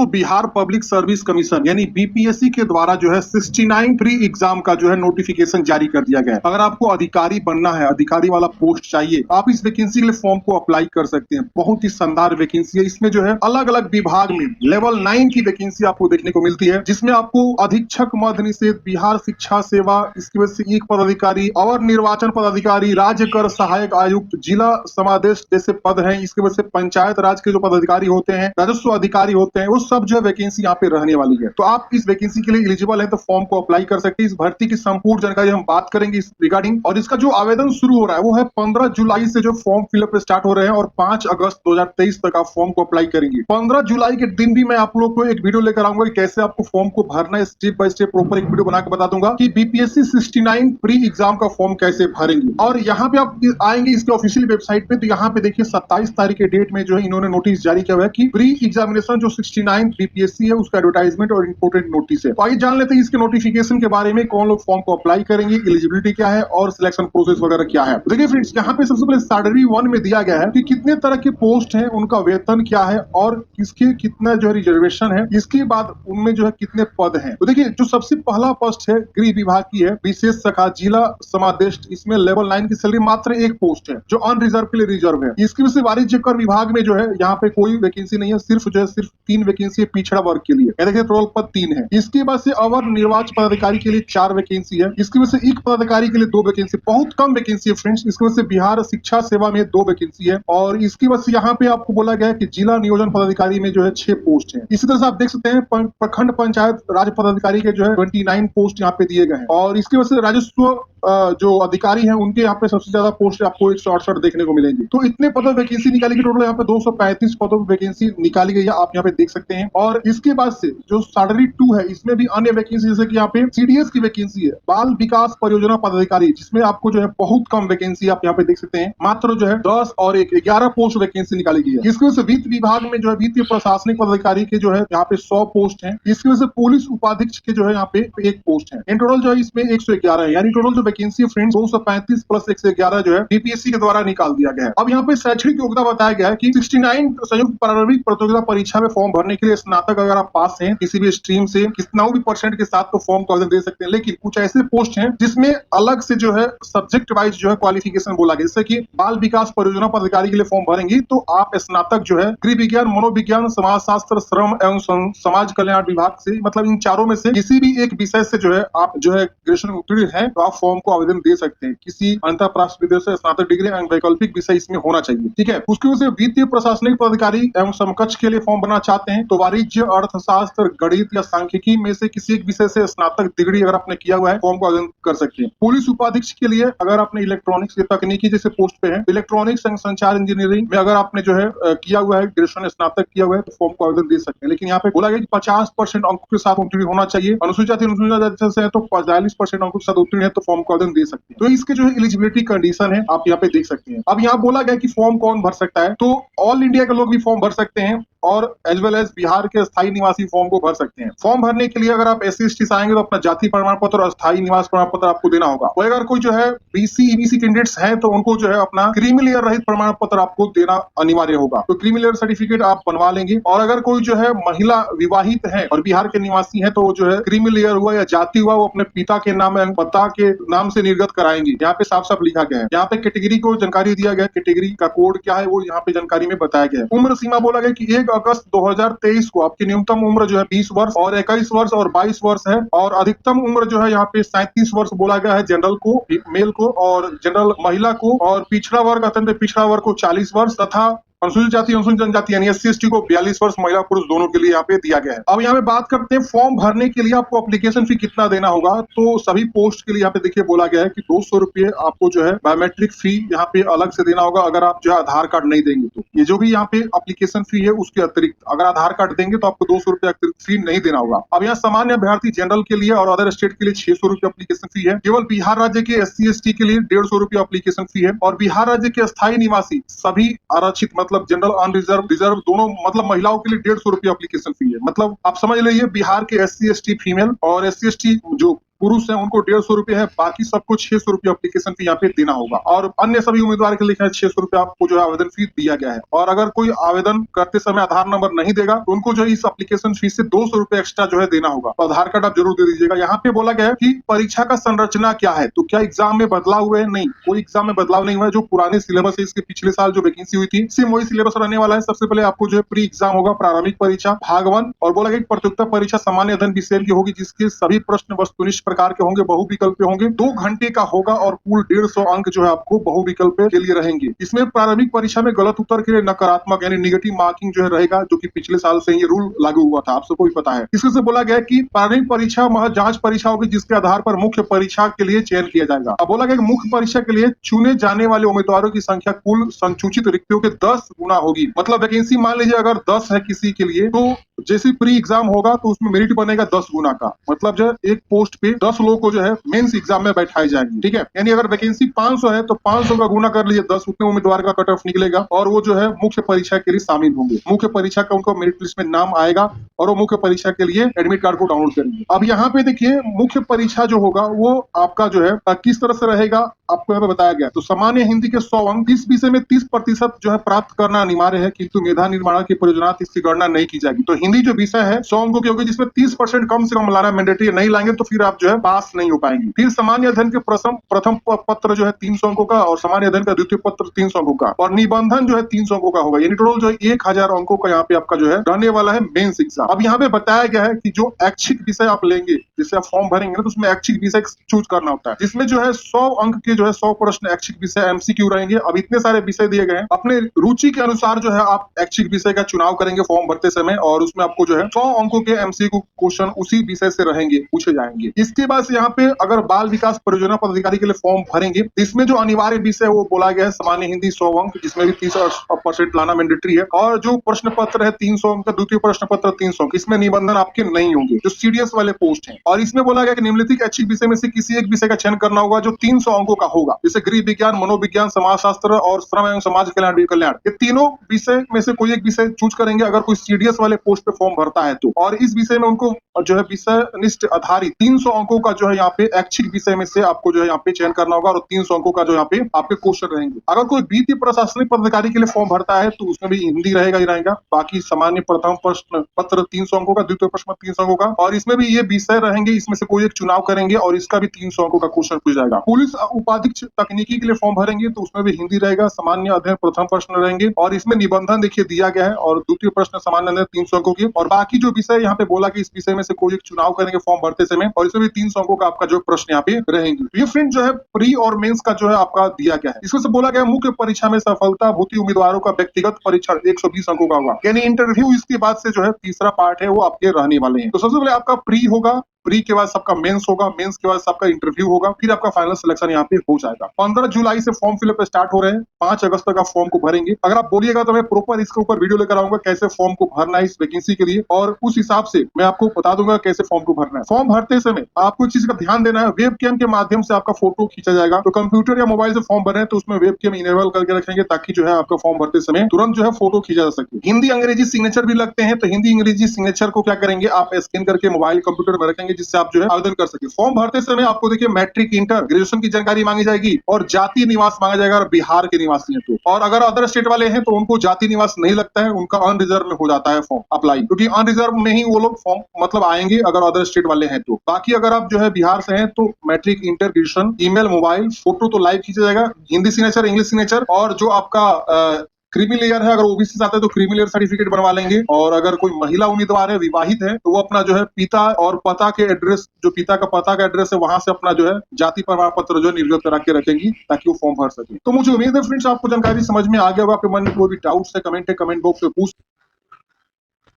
तो Bihar public service commission यानी BPSC के द्वारा जो है 69 प्री एग्जाम का जो है नोटिफिकेशन जारी कर दिया गया है। अगर आपको अधिकारी बनना है, अधिकारी वाला पोस्ट चाहिए, आप इस वैकेंसी के लिए फॉर्म को अप्लाई कर सकते हैं। बहुत ही शानदार वैकेंसी है। इसमें जो है अलग अलग विभाग में लेवल 9 की वैकेंसी आपको देखने को मिलती है, जिसमें आपको अधीक्षक मद निषेध, बिहार शिक्षा सेवा, इसकी वजह से एक पदाधिकारी, और निर्वाचन पदाधिकारी, राज्य कर सहायक आयुक्त, जिला समादेश जैसे पद हैं। इसकी वजह से पंचायत राज के जो पदाधिकारी होते हैं, राजस्व अधिकारी होते हैं, वो सब जो है वैकेंसी यहाँ पे रहने वाली है। तो आप इस वैकेंसी के लिए एलिजिबल है तो फॉर्म को अप्लाई कर सकते हैं। इस भर्ती की संपूर्ण जानकारी हम बात करेंगे इस रिगार्डिंग। और इसका जो आवेदन शुरू हो रहा है वो है 15 जुलाई से जो फॉर्म फिलअप स्टार्ट हो रहे हैं और 5 अगस्त 2023 तक आप फॉर्म को अप्लाई करेंगे। 15 जुलाई के दिन भी मैं आप लोग को एक वीडियो लेकर आऊंगा कि कैसे आपको फॉर्म को भरना है। स्टेप बाय स्टेप प्रॉपर एक वीडियो बना के बता दूंगा कि बीपीएससी 69 प्री एग्जाम का फॉर्म कैसे भरेंगे। और यहाँ पे आप आएंगे इसके ऑफिशियल वेबसाइट पे, तो यहाँ पे देखिए 27 तारीख के डेट में जो है इन्होंने नोटिस जारी किया हुआ है कि प्री एग्जामिनेशन जो 69 बीपीएससी है उसका एडवर्टाइजमेंट और इंपोर्टेंट नोटिस है। तो आइए जान लेते हैं इसके नोटिफिकेशन के बारे में, कौन लोग फॉर्म को अप्लाई करेंगे, एलिजिबिलिटी क्या है और सिलेक्शन प्रोसेस वगैरह क्या है। देखिए फ्रेंड्स, यहाँ पे सबसे पहले साडरी 1 में दिया गया है कि कितने तरह के पोस्ट हैं, उनका वेतन क्या है और किसके कितना जो है रिजर्वेशन है। इसके बाद उनमें जो है कितने पद हैं। तो देखिए जो सबसे पहला पोस्ट है गृह विभाग की है, विशेष शाखा जिला समादेष्ट। इसमें लेवल 9 की सैलरी, मात्र एक पोस्ट है जो अनरिजर्व के लिए रिजर्व है। इसकी वजह से वाणिज्य कर विभाग में जो है यहाँ पे कोई वैकेंसी नहीं है, सिर्फ 3 वैकेंसी है पिछड़ा वर्ग के लिए। देखिए टोटल पद 3 है। इसके बाद से अवर निर्वाचन पदाधिकारी के लिए 4 वैकेंसी है। इसकी वजह से एक पदाधिकारी के लिए 2 वैकेंसी, बहुत कम वैकेंसी है फ्रेंड्स। इसकी वजह से बिहार शिक्षा सेवा में 2 वैकेंसी है। और इसकी वजह से यहाँ पे आपको बोला गया है कि जिला नियोजन पदाधिकारी में जो है 6 पोस्ट है। इसी तरह से आप देख सकते हैं प्रखंड पंचायत राज पदाधिकारी के जो है 29 पोस्ट यहाँ पे दिए गए हैं। और इसकी वजह से राजस्व जो अधिकारी हैं उनके यहाँ पे सबसे ज्यादा पोस्ट आपको 168 देखने को मिलेंगे। तो इतने पदों वैकेंसी निकाली गई, टोटल यहाँ पे 235 पदों की वैकेंसी निकाली गई है, आप यहाँ पे देख सकते हैं। और इसके बाद से जो साडरी 2 है, इसमें भी अन्य वैकेंसी, जैसे कि यहाँ पे सीडीएस की वैकेंसी है, बाल विकास परियोजना पदाधिकारी, जिसमें आपको जो है बहुत कम वैकेंसी आप यहाँ पे देख सकते हैं। मात्र जो है 10 और 11 पोस्ट वैकेंसी निकाली गई है। इसकी वजह से वित्त विभाग में जो है वित्तीय प्रशासनिक पदाधिकारी के जो है यहाँ पे 100 पोस्ट है। इसकी वजह से पुलिस उपाधीक्षक के जो है यहाँ पे 1 पोस्ट है। इन टोटल जो है इसमें 111 है, यानी टोटल जो वैकेंसी फ्रेंड्स 235 प्लस 111 जो है बीपीएससी के द्वारा निकाल दिया गया है। अब यहाँ पे शैक्षणिक योग्यता बताया गया है कि 69 संयुक्त प्रारंभिक प्रतियोगिता परीक्षा में फॉर्म भरने के लिए स्नातक अगर आप पास हैं किसी भी स्ट्रीम से, कितना भी परसेंट के साथ तो फॉर्म को आवेदन दे सकते हैं। लेकिन कुछ ऐसे पोस्ट हैं जिसमें अलग से जो है सब्जेक्ट वाइज जो है क्वालिफिकेशन बोला गया, जैसे कि बाल विकास परियोजना पदाधिकारी के लिए फॉर्म भरेंगी तो आप स्नातक जो है गृह विज्ञान, मनोविज्ञान, समाज शास्त्र, श्रम एवं समाज कल्याण विभाग से, मतलब इन चारों में से किसी भी एक विषय से जो है आप जो है ग्रेजुएशन उत्तीर्ण है तो आप फॉर्म को आवेदन दे सकते हैं। किसी अंतरराष्ट्रीय विदेश से स्नातक डिग्री एवं वैकल्पिक विषय इसमें होना चाहिए, ठीक है। उसके वजह से वित्तीय प्रशासनिक पदाधिकारी एवं समकक्ष के लिए फॉर्म बनना चाहते हैं तो वाणिज्य, अर्थशास्त्र, गणित या सांख्यिकी में से किसी एक विषय से स्नातक डिग्री अगर आपने किया हुआ है फॉर्म को आवेदन कर सकते हैं। पुलिस उपाधीक्षक के लिए अगर आपने इलेक्ट्रॉनिक्स या तकनीकी जैसे पोस्ट पे है, इलेक्ट्रॉनिक्स एवं संचार इंजीनियरिंग में अगर आपने जो है किया हुआ है, ग्रेजुएशन स्नातक किया हुआ है तो फॉर्म को आवेदन दे सकते हैं। लेकिन यहाँ पे बोला गया कि 50% अंक के साथ उत्तीर्ण होना चाहिए। अनुसूचित जाति अनुसूचित जाति से है तो 45% अंक के साथ उत्तीर्ण है तो फॉर्म को आवेदन दे सकते हैं। तो इसके जो है एलिजिबिलिटी कंडीशन है आप यहाँ पे देख सकते हैं। अब यहाँ बोला गया कि फॉर्म कौन भर सकता है, तो ऑल इंडिया के लोग भी फॉर्म भर सकते हैं और एज वेल एज बिहार के स्थायी निवासी फॉर्म को भर सकते हैं। फॉर्म भरने के लिए अगर आप SC/ST से आएंगे तो अपना जाति प्रमाण पत्र और स्थायी निवास प्रमाण पत्र आपको देना होगा। और अगर कोई जो है BC EBC कैंडिडेट्स हैं तो उनको जो है अपना क्रीमी लेयर रहित प्रमाण पत्र आपको देना अनिवार्य होगा। तो क्रीमी लेयर सर्टिफिकेट आप बनवा लेंगे। और अगर कोई जो है महिला विवाहित है और बिहार के निवासी है तो जो है क्रीमी लेयर हुआ या जाति हुआ वो अपने पिता के नाम एवं पता के नाम से निर्गत कराएंगे। यहाँ पे साफ साफ लिखा गया है। यहाँ पे कैटेगरी को जानकारी दिया गया, कैटेगरी का कोड क्या है वो यहाँ पे जानकारी में बताया गया है। उम्र सीमा बोला गया कि 1 अगस्त 2023 को आपकी न्यूनतम उम्र जो है 20 वर्ष और 21 वर्ष और 22 वर्ष है। और अधिकतम उम्र जो है यहाँ पे 37 वर्ष बोला गया है जनरल को, मेल को, और जनरल महिला को, और पिछड़ा वर्ग अत्यंत पिछड़ा वर्ग को 40 वर्ष तथा अनुसूचित जाति अनुसूचित जनजाति यानी SC/ST को 42 वर्ष महिला पुरुष दोनों के लिए यहाँ पे दिया गया है। अब यहाँ पे बात करते हैं फॉर्म भरने के लिए आपको एप्लीकेशन फी कितना देना होगा। तो सभी पोस्ट के लिए यहाँ पे देखिए बोला गया है कि 200 रुपये आपको जो है बायोमेट्रिक फी यहाँ पे अलग से देना होगा अगर आप जो है आधार कार्ड नहीं देंगे तो। ये जो भी यहाँ पे एप्लीकेशन फी है उसके अतिरिक्त अगर आधार कार्ड देंगे तो आपको 200 रुपये अतिरिक्त फी नहीं देना होगा। अब यहाँ सामान्य अभ्यर्थी जनरल के लिए और अदर स्टेट के लिए 600 रुपये एप्लीकेशन फी है। केवल बिहार राज्य के SC/ST के लिए 150 रुपये एप्लीकेशन फी है। और बिहार राज्य के स्थायी निवासी सभी आरक्षित मतलब जनरल अनरिजर्व रिजर्व दोनों मतलब महिलाओं के लिए 150 रुपये एप्लीकेशन फी है। मतलब आप समझ लीजिए बिहार के SC/ST फीमेल और SC/ST जो पुरुष है उनको 150 रुपए है, बाकी सबको 600 रुपए एप्लीकेशन फी यहाँ पे देना होगा और अन्य सभी उम्मीदवार के लिए 600 रुपए आपको जो है आवेदन फी दिया गया है। और अगर कोई आवेदन करते समय आधार नंबर नहीं देगा तो उनको जो इस एप्लीकेशन फीस से 200 रुपए एक्स्ट्रा जो है देना होगा। तो आधार कार्ड आप जरूर दे दीजिएगा। यहाँ पे बोला गया है कि परीक्षा का संरचना क्या है, तो क्या एग्जाम में बदलाव हुए? नहीं, कोई एग्जाम में बदलाव नहीं हुआ है। जो पुराने सिलेबस है, इसके पिछले साल जो वैकेंसी हुई थी, सेम वही सिलेबस रहने वाला है। सबसे पहले आपको जो है प्री एग्जाम होगा, प्रारंभिक परीक्षा भाग 1, और बोला गया प्रतियोगिता परीक्षा सामान्य अध्ययन विषय की होगी, जिसके सभी प्रश्न वस्तुनिष्ठ प्रकार के होंगे, बहुविकल्पीय होंगे, 2 घंटे का होगा और कुल 150 अंक जो है आपको बहुविकल्प के लिए रहेंगे। इसमें प्रारंभिक परीक्षा में गलत उत्तर के लिए नकारात्मक यानी नेगेटिव मार्किंग जो है रहेगा, जो कि पिछले साल से ये रूल लागू हुआ था, आप सबको भी पता है। इससे बोला गया कि प्रारंभिक परीक्षा महज जांच परीक्षा होगी, जिसके आधार पर मुख्य परीक्षा के लिए चयन किया जाएगा। अब बोला गया कि मुख्य परीक्षा के लिए चुने जाने वाले उम्मीदवारों की संख्या कुल संसूचित रिक्तियों के 10 गुना होगी। मतलब वैकेंसी मान लीजिए अगर 10 है किसी के लिए, तो जैसे प्री एग्जाम होगा तो उसमें मेरिट बनेगा 10 गुना का। मतलब जो एक पोस्ट पे 10 लोगों को जो है मेंस एग्जाम में बैठाए जाएंगे, ठीक है। यानी अगर वैकेंसी 500 है तो 500 का गुना कर लीजिए 10, उतने उम्मीदवार का कट ऑफ निकलेगा और वो जो है मुख्य परीक्षा के लिए शामिल होंगे। मुख्य परीक्षा का उनको मेरिट लिस्ट में नाम आएगा और वो मुख्य परीक्षा के लिए एडमिट कार्ड को डाउनलोड करेंगे। अब यहाँ पे देखिए मुख्य परीक्षा जो होगा वो आपका जो है किस तरह से रहेगा, आपको यहाँ पे बताया गया। तो सामान्य हिंदी के 100 अंक, इस विषय में 30% जो है प्राप्त करना अनिवार्य है, किंतु मेधा निर्माण की परियोजना इसकी गणना नहीं की जाएगी। तो हिंदी जो विषय है 100 अंकों की होगी, जिसमें 30% कम से कम लाना मैंडेटरी, नहीं लाएंगे तो फिर आप जो है पास नहीं हो पाएंगे। फिर सामान्य अध्ययन के प्रथम पत्र जो है 300 अंकों का और सामान्य अध्ययन का द्वितीय पत्र 300 अंकों का और निबंधन जो है 300 अंकों का होगा। यानी टोटल जो है 1000 अंकों का यहाँ पे आपका जो है रहने वाला है मेंस एग्जाम। अब यहाँ पे बताया गया है कि जो ऐच्छिक विषय आप लेंगे, जैसे आप फॉर्म भरेंगे तो उसमें ऐच्छिक विषय चूज करना होता है, जिसमें जो है 100 अंक के जो है 100 प्रश्न ऐच्छिक विषय एमसीक्यू रहेंगे। अब इतने सारे विषय दिए गए हैं, अपने रुचि के अनुसार जो है आप ऐच्छिक विषय का चुनाव करेंगे फॉर्म भरते समय और उसमें आपको जो है 100 अंकों के एमसीक्यू क्वेश्चन उसी विषय से रहेंगे, पूछे जाएंगे। इसके बाद से यहाँ पे अगर बाल विकास परियोजना पदाधिकारी के लिए फॉर्म भरेंगे, इसमें जो अनिवार्य विषय वो बोला गया है सामान्य हिंदी 100 अंक, जिसमें भी 30% लाना मैंडेटरी है, और जो प्रश्न पत्र है 300 अंक का, द्वितीय प्रश्न पत्र 300 अंक, इसमें निबंधन आपके नहीं होंगे, जो सीडीएस वाले पोस्ट हैं। और इसमें बोला गया कि निम्नलिखित ऐच्छिक विषय में से किसी एक विषय का चयन करना होगा जो 300 अंकों का होगा, जैसे गृह विज्ञान, मनोविज्ञान, समाजशास्त्र और श्रम एवं समाज कल्याण। ये तीनों विषय में से कोई एक विषय चूज करेंगे अगर कोई सीडीएस वाले पोस्ट पे फॉर्म भरता है तो। और इस विषय में उनको जो है विषय निष्ठ आधारित 300 अंकों का जो है यहाँ पे ऐच्छिक विषय में से आपको जो है यहाँ पे चयन करना होगा और 300 अंकों का जो यहाँ पे आपके क्वेश्चन रहेंगे। अगर कोई वित्तीय प्रशासनिक पदाधिकारी के लिए फॉर्म भरता है तो उसमें भी हिंदी रहेगा ही रहेगा। बाकी सामान्य प्रथम प्रश्न पत्र 300 अंकों का, द्वितीय प्रश्न 300 अंकों का, और इसमें भी ये विषय रहेंगे, इसमें से कोई एक चुनाव करेंगे और इसका भी 300 अंकों का क्वेश्चन पूछ जाएगा। पुलिस उपाधीक्षक तकनीकी के लिए फॉर्म भरेंगे तो उसमें भी हिंदी रहेगा, सामान्य अध्ययन प्रथम प्रश्न रहेंगे और इसमें निबंधन देखिए दिया गया है और द्वितीय प्रश्न सामान्य अध्ययन 300 अंकों की, और बाकी जो विषय यहाँ पे बोला कि इस विषय में से कोई एक चुनाव करेंगे फॉर्म भरते समय और इसमें भी 300 अंकों का आपका जो प्रश्न यहाँ पे रहेंगे। तो ये फ्रेंड जो है प्री और मेंस का जो है आपका दिया गया है। इसमें से बोला गया मुख्य परीक्षा में सफलता भूति उम्मीदवारों का व्यक्तिगत परीक्षण 120 अंकों का होगा, यानी इंटरव्यू इसके बाद से जो है तीसरा पार्ट है वो आपके रहने वाले हैं। तो सबसे पहले आपका प्री होगा, प्री के बाद सबका मेंस होगा, मेंस के बाद सबका इंटरव्यू होगा, फिर आपका फाइनल सिलेक्शन यहाँ पे हो जाएगा। 15 जुलाई से फॉर्म फिलअप स्टार्ट हो रहे हैं, 5 अगस्त तक आप फॉर्म को भरेंगे। अगर आप बोलिएगा तो मैं प्रॉपर इसके ऊपर वीडियो लेकर आऊंगा कैसे फॉर्म को भरना है इस वैकेंसी के लिए, और उस हिसाब से मैं आपको बता दूंगा कैसे फॉर्म को भरना है। फॉर्म भरते समय आपको इस चीज का ध्यान देना है, वेबकैम के माध्यम से आपका फोटो खींचा जाएगा। तो कंप्यूटर या मोबाइल से फॉर्म भर रहे हैं तो उसमें वेबकैम इनेबल करके रखेंगे ताकि जो है आपका फॉर्म भरते समय तुरंत जो है फोटो खींचा जा सके। हिंदी अंग्रेजी सिग्नेचर भी लगते हैं, तो हिंदी अंग्रेजी सिग्नेचर को क्या करेंगे आप स्कैन करके मोबाइल कंप्यूटर में रखेंगे, जिससे आप जो है कर सके। फॉर्म भरते समय आपको देखिए मैट्रिक, इंटर, ग्रेजुएशन की जानकारी मांगी जाएगी और जातीय निवास मांगा जाएगा अगर बिहार के निवासी हैं तो। और अगर अदर स्टेट वाले हैं तो उनको जातीय निवास नहीं लगता है, उनका अनरिजर्व में हो जाता है फॉर्म अप्लाई, क्योंकि अनरिजर्व में ही वो लोग फॉर्म मतलब आएंगे अगर अदर स्टेट वाले हैं तो। बाकी अगर आप जो है बिहार से हैं तो matric, inter, graduation, email, mobile, photo तो लाइव खींचा जाएगा, हिंदी सिग्नेचर, इंग्लिश सिग्नेचर, और जो आपका क्रीमी लेयर है अगर ओबीसी से आता है तो क्रीमी लेयर सर्टिफिकेट बनवा लेंगे। और अगर कोई महिला उम्मीदवार है, विवाहित है, तो वो अपना जो है पिता और पता के एड्रेस, जो पिता का पता का एड्रेस है वहां से अपना जो है जाति प्रमाण पत्र जो है निर्गत करा के रखेंगी ताकि वो फॉर्म भर सके। तो मुझे उम्मीद है फ्रेंड्स आपको जानकारी समझ में आ गया होगा। आपके मन में कोई भी डाउट्स है, कमेंट बॉक्स में पूछ